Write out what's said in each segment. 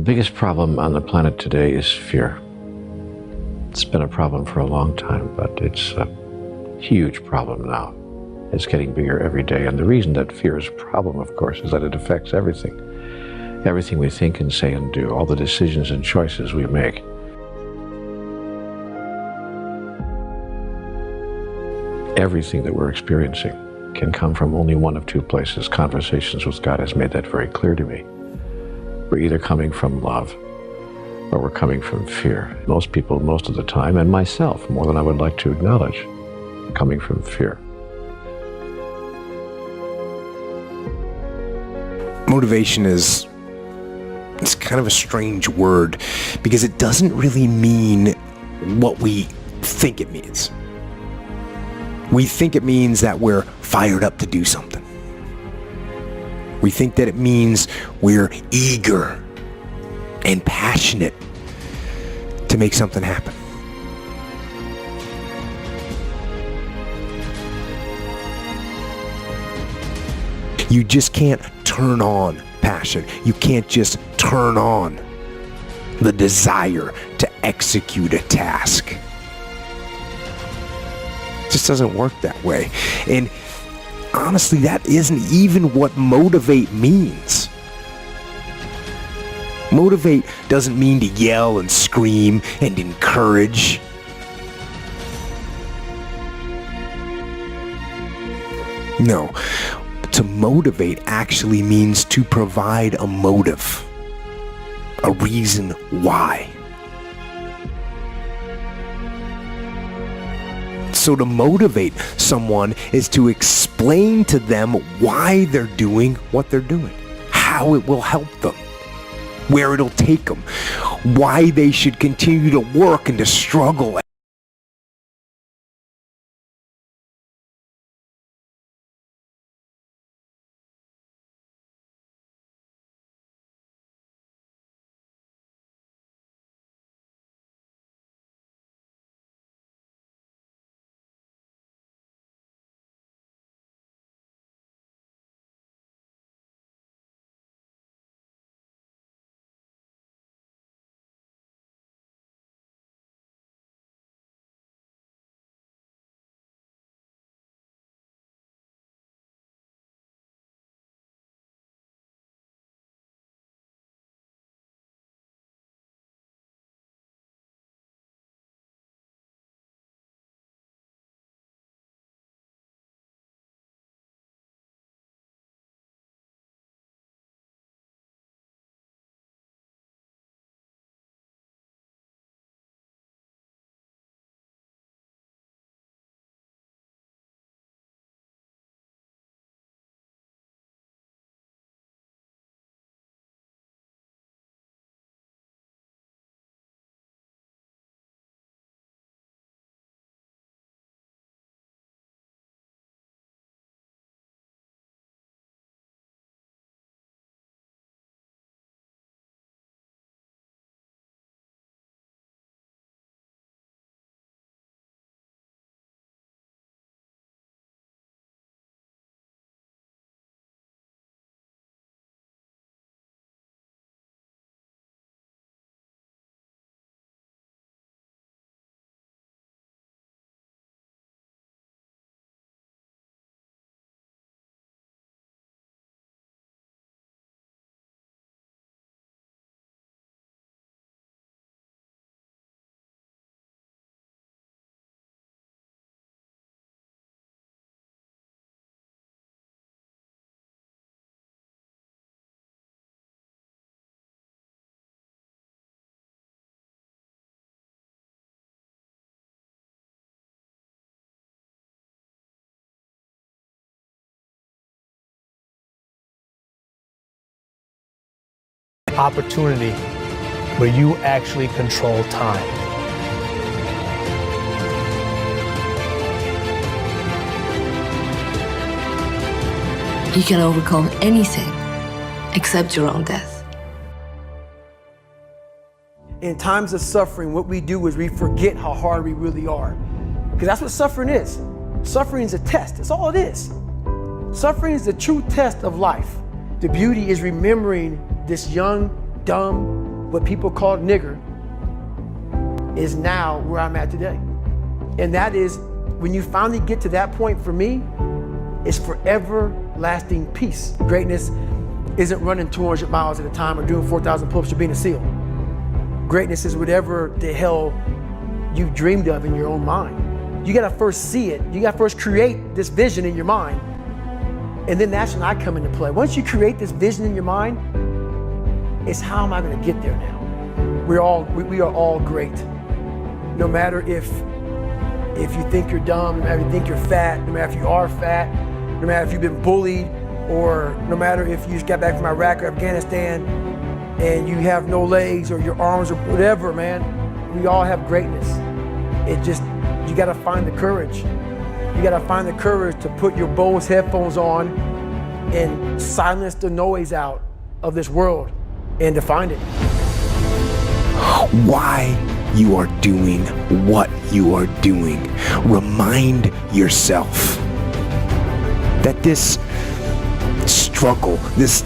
The biggest problem on the planet today is fear. It's been a problem for a long time, but it's a huge problem now. It's getting bigger every day, and the reason that fear is a problem, of course, is that it affects everything. Everything we think and say and do, all the decisions and choices we make. Everything that we're experiencing can come from only one of two places. Conversations with God has made that very clear to me. We're either coming from love or we're coming from fear. Most people, most of the time, and myself, more than I would like to acknowledge, coming from fear. Motivation it's kind of a strange word because it doesn't really mean what we think it means. We think it means that we're fired up to do something. We think that it means we're eager and passionate to make something happen. You just can't turn on passion. You can't just turn on the desire to execute a task. It just doesn't work that way. And honestly, that isn't even what motivate means. Motivate doesn't mean to yell and scream and encourage. No, to motivate actually means to provide a motive, a reason why. So to motivate someone is to explain to them why they're doing what they're doing, how it will help them, where it'll take them, why they should continue to work and to struggle. Opportunity where you actually control time. You can overcome anything except your own death. In times of suffering, what we do is we forget how hard we really are. Because that's what suffering is. Suffering is a test. That's all it is. Suffering is the true test of life. The beauty is remembering this young, dumb, what people called nigger is now where I'm at today. And that is, when you finally get to that point, for me, it's forever lasting peace. Greatness isn't running 200 miles at a time or doing 4,000 pull-ups or being a SEAL. Greatness is whatever the hell you dreamed of in your own mind. You gotta first see it. You gotta first create this vision in your mind. And then that's when I come into play. Once you create this vision in your mind, it's how am I gonna get there now? We are all great. No matter if you think you're dumb, no matter if you think you're fat, no matter if you are fat, no matter if you've been bullied, or no matter if you just got back from Iraq or Afghanistan and you have no legs or your arms or whatever, man, we all have greatness. You gotta find the courage. You gotta find the courage to put your Bose headphones on and silence the noise out of this world and to find it. Why you are doing what you are doing. Remind yourself that this struggle, this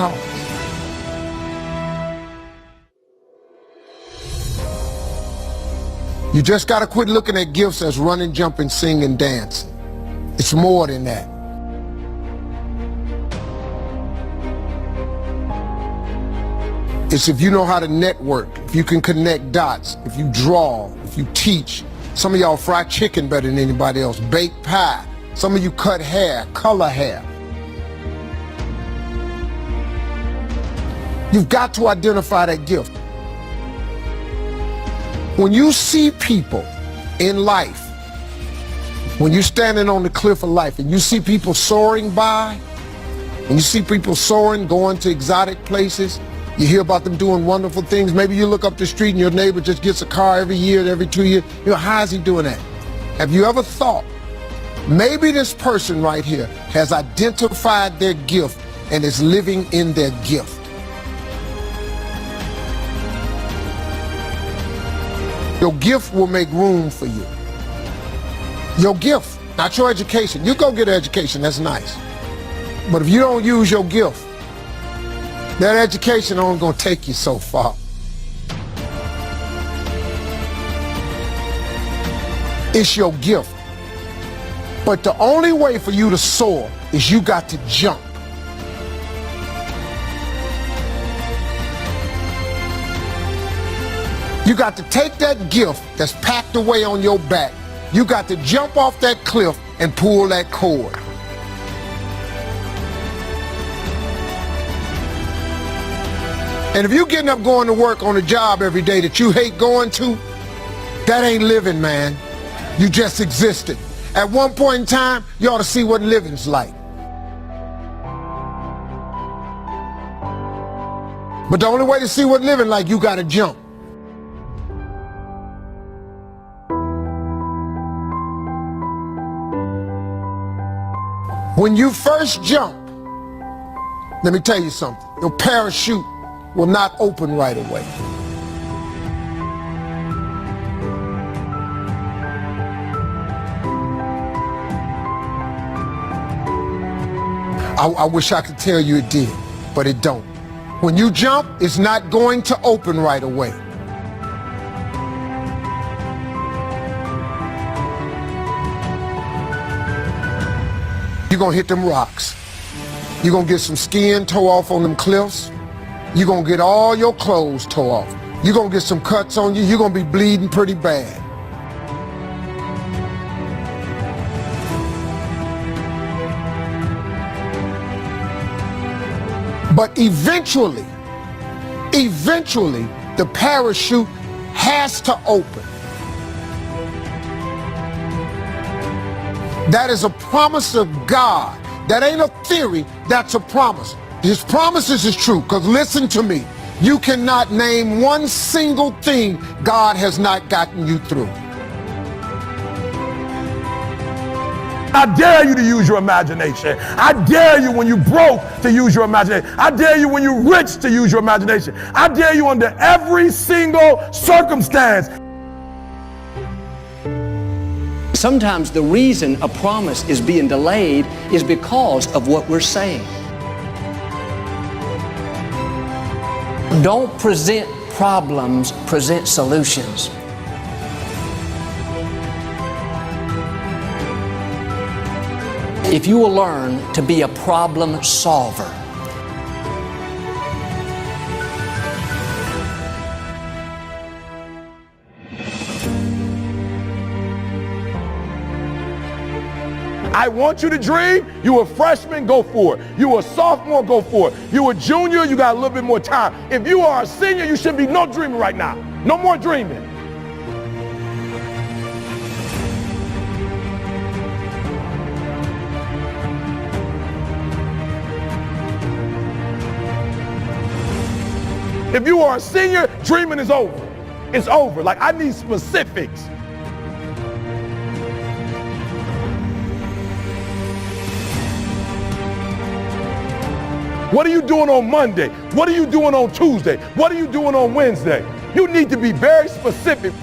cause. You just got to quit looking at gifts as running, jumping, singing, dancing. It's more than that. It's if you know how to network, if you can connect dots, if you draw, if you teach. Some of y'all fry chicken better than anybody else, bake pie. Some of you cut hair, color hair. You've got to identify that gift. When you see people in life, when you're standing on the cliff of life and you see people soaring by, when you see people soaring, going to exotic places, you hear about them doing wonderful things. Maybe you look up the street and your neighbor just gets a car every year, every 2 years. You know, how is he doing that? Have you ever thought, maybe this person right here has identified their gift and is living in their gift? Your gift will make room for you. Your gift, not your education. You go get an education, that's nice. But if you don't use your gift, that education only gonna take you so far. It's your gift. But the only way for you to soar is you got to jump. You got to take that gift that's packed away on your back. You got to jump off that cliff and pull that cord. And if you're getting up going to work on a job every day that you hate going to, that ain't living, man. You just existed. At one point in time, you ought to see what living's like. But the only way to see what living like, you got to jump. When you first jump, let me tell you something, your parachute will not open right away. I wish I could tell you it did, but it don't. When you jump, it's not going to open right away. You're gonna hit them rocks. You're gonna get some skin tore off on them cliffs. You're gonna get all your clothes tore off. You're gonna get some cuts on you. You're gonna be bleeding pretty bad. But eventually, the parachute has to open. That is a promise of God. That ain't a theory, that's a promise. His promises is true, because listen to me. You cannot name one single thing God has not gotten you through. I dare you to use your imagination. I dare you when you broke to use your imagination. I dare you when you're rich to use your imagination. I dare you under every single circumstance. Sometimes the reason a promise is being delayed is because of what we're saying. Don't present problems, present solutions. If you will learn to be a problem solver, I want you to dream. You a freshman, go for it. You a sophomore, go for it. You a junior, you got a little bit more time. If you are a senior, you should be no dreaming right now. No more dreaming. If you are a senior, dreaming is over. It's over. Like, I need specifics. What are you doing on Monday? What are you doing on Tuesday? What are you doing on Wednesday? You need to be very specific.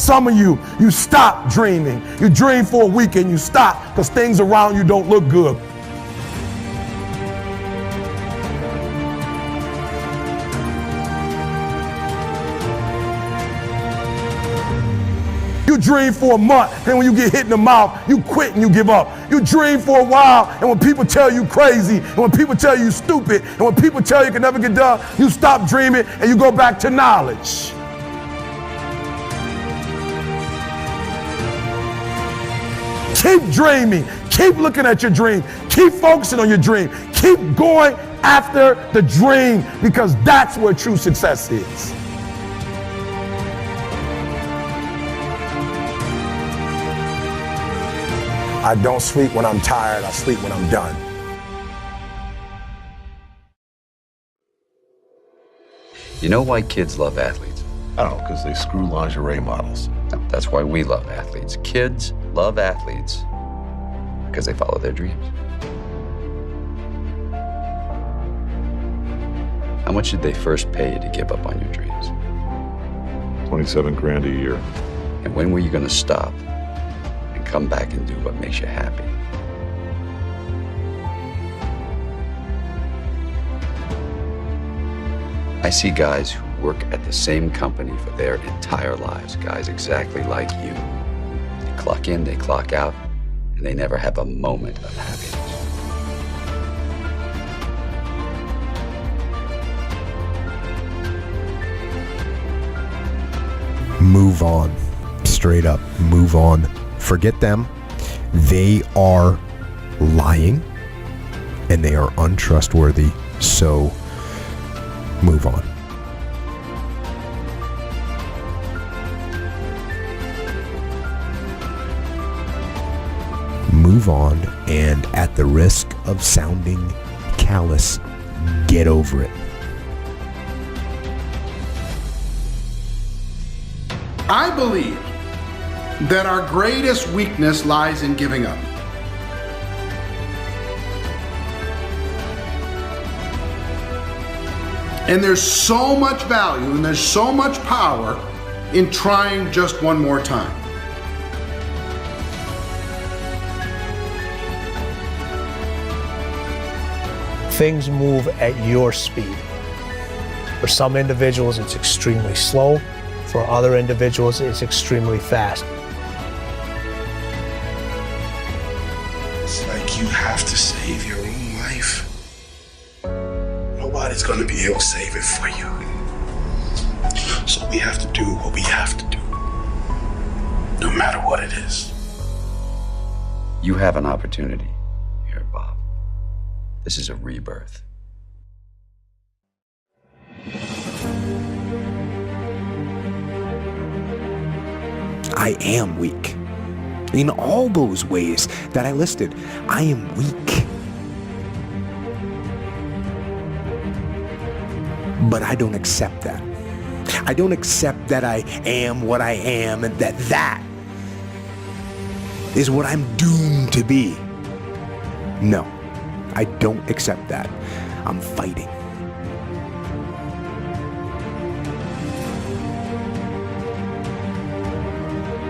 some of you, you stop dreaming. You dream for a week and you stop because things around you don't look good. You dream for a month, and when you get hit in the mouth, you quit and you give up. You dream for a while, and when people tell you crazy, and when people tell you stupid, and when people tell you can never get done, you stop dreaming and you go back to knowledge. Keep dreaming. Keep looking at your dream. Keep focusing on your dream. Keep going after the dream, because that's where true success is. I don't sleep when I'm tired. I sleep when I'm done. You know why kids love athletes? I don't know, because they screw lingerie models. No, that's why we love athletes. Kids love athletes because they follow their dreams. How much did they first pay you to give up on your dreams? 27 grand a year. And when were you going to stop and come back and do what makes you happy? I see guys who work at the same company for their entire lives, guys exactly like you. They clock in, they clock out, and they never have a moment of happiness. Move on. Straight up, move on. Forget them. They are lying and they are untrustworthy. So move on. Move on, and at the risk of sounding callous, get over it. I believe that our greatest weakness lies in giving up. And there's so much value and there's so much power in trying just one more time. Things move at your speed. For some individuals, it's extremely slow. For other individuals, it's extremely fast. It's like you have to save your own life. Nobody's going to be able to save it for you. So we have to do what we have to do, no matter what it is. You have an opportunity here, Bob. This is a rebirth. I am weak. In all those ways that I listed, I am weak. But I don't accept that. I don't accept that I am what I am and that is what I'm doomed to be. No, I don't accept that. I'm fighting.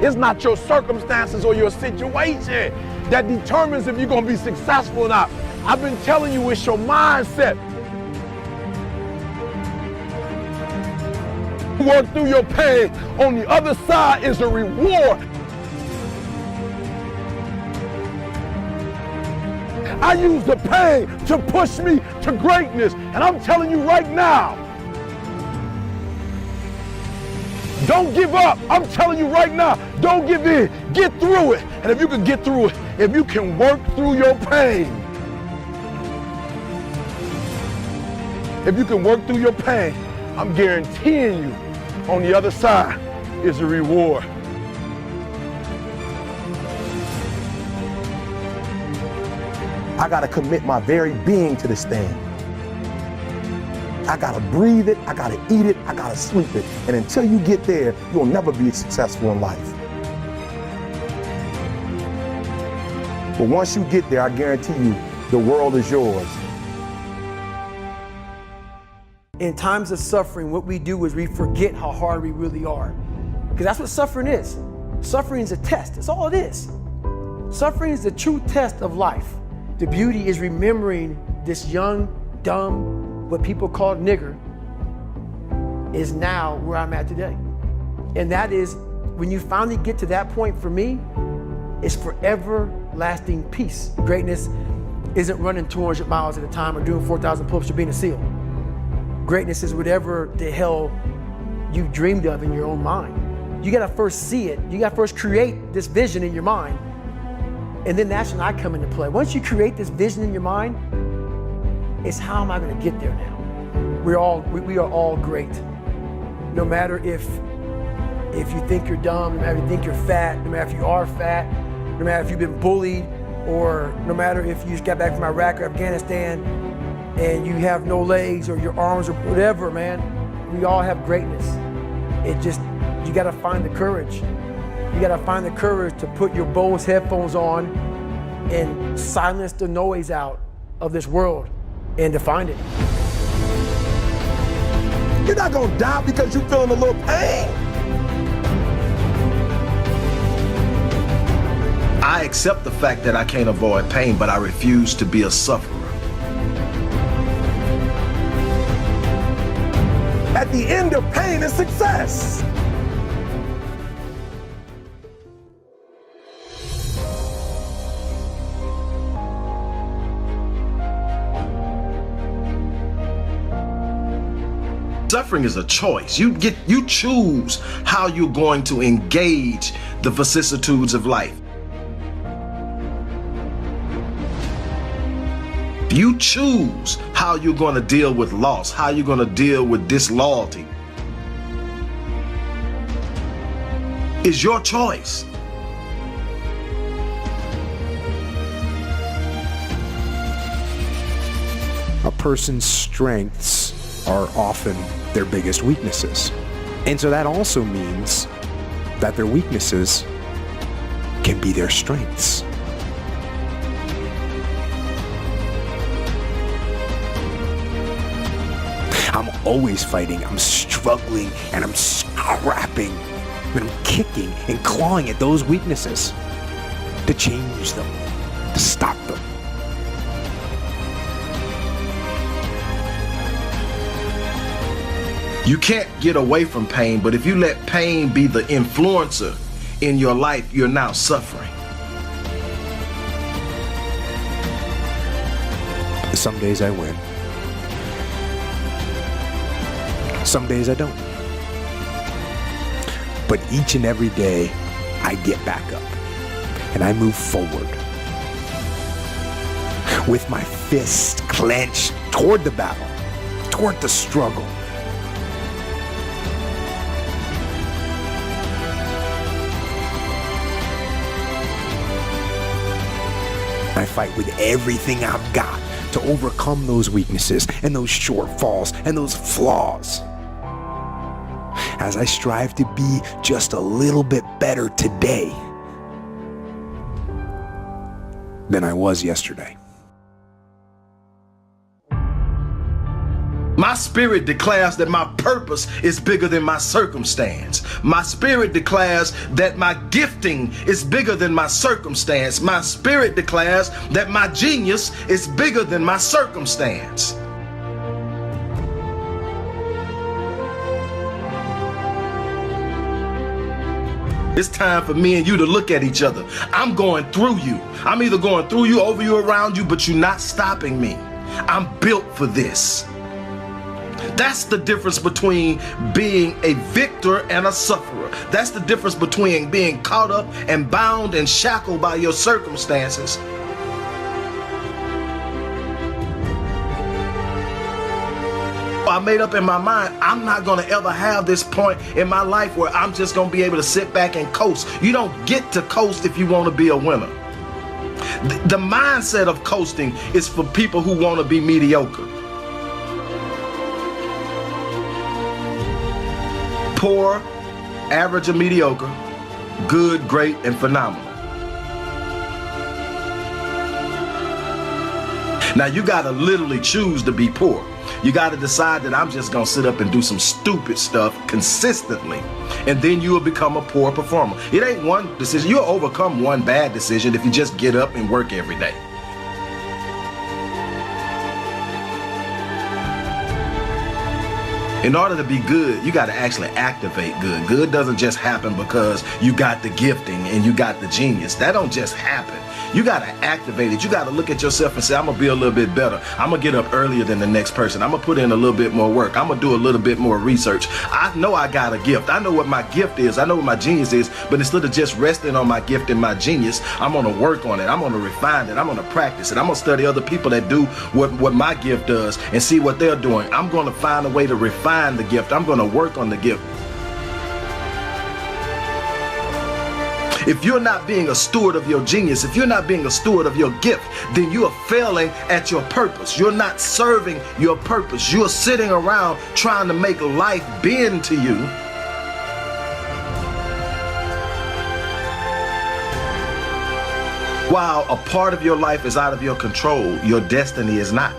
It's not your circumstances or your situation that determines if you're going to be successful or not. I've been telling you, it's your mindset. Work through your pain. On the other side is a reward. I use the pain to push me to greatness. And I'm telling you right now, don't give up. I'm telling you right now, don't give in. Get through it. And if you can get through it, if you can work through your pain, if you can work through your pain, I'm guaranteeing you on the other side is a reward. I gotta commit my very being to this thing. I gotta breathe it, I gotta eat it, I gotta sleep it. And until you get there, you'll never be successful in life. But once you get there, I guarantee you, the world is yours. In times of suffering, what we do is we forget how hard we really are. Because that's what suffering is. Suffering is a test. That's all it is. Suffering is the true test of life. The beauty is remembering this young, dumb, what people call nigger, is now where I'm at today. And that is, when you finally get to that point, for me, it's forever lasting peace. Greatness isn't running 200 miles at a time or doing 4,000 pull-ups or being a SEAL. Greatness is whatever the hell you dreamed of in your own mind. You gotta first see it. You gotta first create this vision in your mind. And then that's when I come into play. Once you create this vision in your mind, it's how am I gonna get there now? We are all great. No matter if you think you're dumb, no matter if you think you're fat, no matter if you are fat, no matter if you've been bullied, or no matter if you just got back from Iraq or Afghanistan and you have no legs or your arms or whatever, man, we all have greatness. You gotta find the courage. You gotta find the courage to put your Bose headphones on and silence the noise out of this world and to find it. You're not gonna die because you're feeling a little pain. I accept the fact that I can't avoid pain, but I refuse to be a sufferer. At the end of pain is success. Suffering is a choice. You choose how you're going to engage the vicissitudes of life. You choose how you're going to deal with loss, how you're going to deal with disloyalty. It's your choice. A person's strengths are often their biggest weaknesses. And so that also means that their weaknesses can be their strengths. I'm always fighting, I'm struggling, and I'm scrapping, and I'm kicking and clawing at those weaknesses to change them, to stop them. You can't get away from pain, but if you let pain be the influencer in your life, you're now suffering. Some days I win. Some days I don't. But each and every day, I get back up and I move forward with my fist clenched toward the battle, toward the struggle. I fight with everything I've got to overcome those weaknesses and those shortfalls and those flaws, as I strive to be just a little bit better today than I was yesterday. My spirit declares that my purpose is bigger than my circumstance. My spirit declares that my gifting is bigger than my circumstance. My spirit declares that my genius is bigger than my circumstance. It's time for me and you to look at each other. I'm going through you. I'm either going through you, over you, around you, but you're not stopping me. I'm built for this. That's the difference between being a victor and a sufferer. That's the difference between being caught up and bound and shackled by your circumstances. I made up in my mind, I'm not going to ever have this point in my life where I'm just going to be able to sit back and coast. You don't get to coast if you want to be a winner. The mindset of coasting is for people who want to be mediocre. Poor, average, or mediocre, good, great, and phenomenal. Now you gotta literally choose to be poor. You got to decide that I'm just going to sit up and do some stupid stuff consistently. And then you will become a poor performer. It ain't one decision. You'll overcome one bad decision if you just get up and work every day. In order to be good, you got to actually activate good. Good doesn't just happen because you got the gifting and you got the genius. That don't just happen. You got to activate it. You got to look at yourself and say, I'm going to be a little bit better. I'm going to get up earlier than the next person. I'm going to put in a little bit more work. I'm going to do a little bit more research. I know I got a gift. I know what my gift is. I know what my genius is. But instead of just resting on my gift and my genius, I'm going to work on it. I'm going to refine it. I'm going to practice it. I'm going to study other people that do what my gift does and see what they're doing. I'm going to find a way to refine the gift. I'm going to work on the gift. If you're not being a steward of your genius, if you're not being a steward of your gift, then you are failing at your purpose. You're not serving your purpose. You're sitting around trying to make life bend to you. While a part of your life is out of your control, your destiny is not.